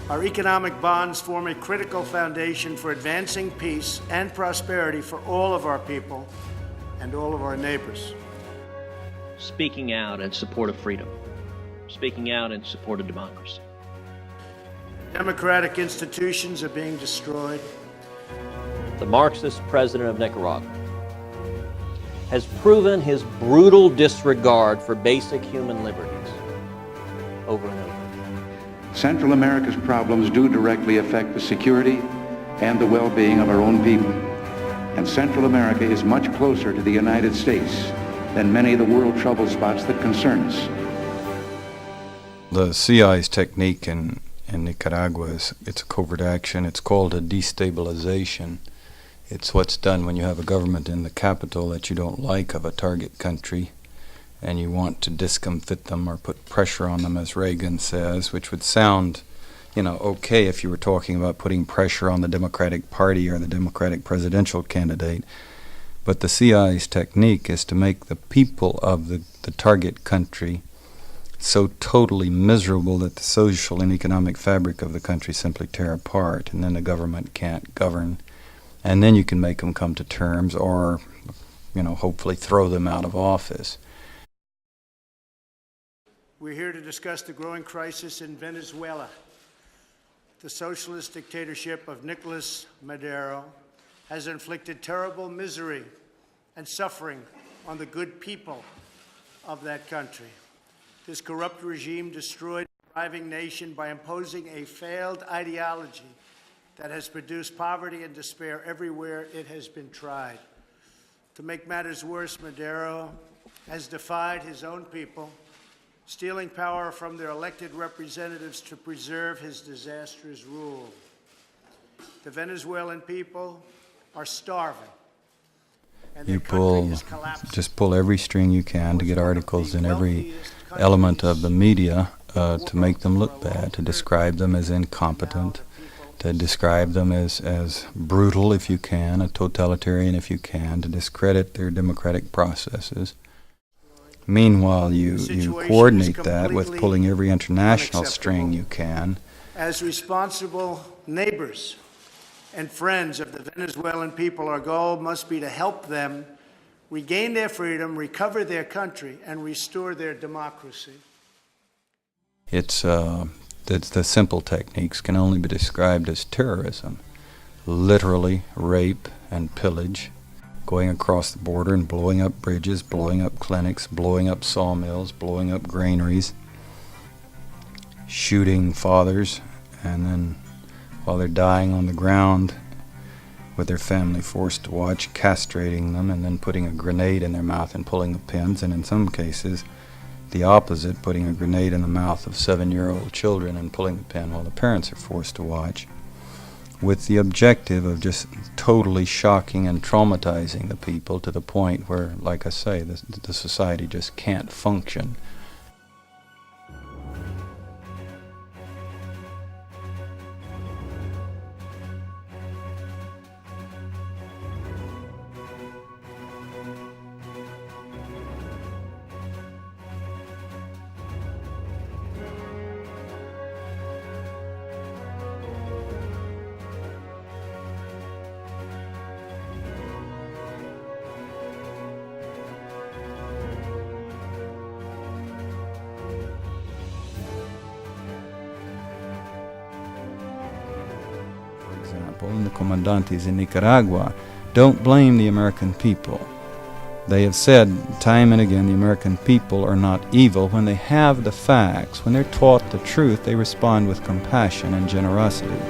Our economic bonds form a critical foundation for advancing peace and prosperity for all of our people and all of our neighbors. Speaking out in support of freedom, speaking out in support of democracy. Democratic institutions are being destroyed. The Marxist president of Nicaragua has proven his brutal disregard for basic human liberties over and over. Central America's problems do directly affect the security and the well-being of our own people. And Central America is much closer to the United States than many of the world trouble spots that concern us. The CIA's technique in Nicaragua it's a covert action. It's called a destabilization. It's what's done when you have a government in the capital that you don't like of a target country, and you want to discomfit them or put pressure on them, as Reagan says, which would sound, okay if you were talking about putting pressure on the Democratic Party or the Democratic presidential candidate. But the CIA's technique is to make the people of the target country so totally miserable that the social and economic fabric of the country simply tear apart, and then the government can't govern. And then you can make them come to terms or, hopefully throw them out of office. We're here to discuss the growing crisis in Venezuela. The socialist dictatorship of Nicolas Maduro has inflicted terrible misery and suffering on the good people of that country. This corrupt regime destroyed a thriving nation by imposing a failed ideology that has produced poverty and despair everywhere it has been tried. To make matters worse, Maduro has defied his own people, stealing power from their elected representatives to preserve his disastrous rule. The Venezuelan people are starving. And you just pull every string you can to get articles in every element of the media to make them look bad, to describe them as incompetent, to describe them as brutal if you can, a totalitarian if you can, to discredit their democratic processes. Meanwhile, you coordinate that with pulling every international string you can. As responsible neighbors and friends of the Venezuelan people, our goal must be to help them regain their freedom, recover their country, and restore their democracy. The simple techniques can only be described as terrorism. Literally rape and pillage, going across the border and blowing up bridges, blowing up clinics, blowing up sawmills, blowing up granaries, shooting fathers, and then while they're dying on the ground with their family forced to watch, castrating them, and then putting a grenade in their mouth and pulling the pins, and in some cases the opposite, putting a grenade in the mouth of 7-year-old children and pulling the pin while the parents are forced to watch, with the objective of just totally shocking and traumatizing the people to the point where, like I say, the society just can't function. And the comandantes in Nicaragua don't blame the American people. They have said time and again the American people are not evil. When they have the facts, when they're taught the truth, they respond with compassion and generosity.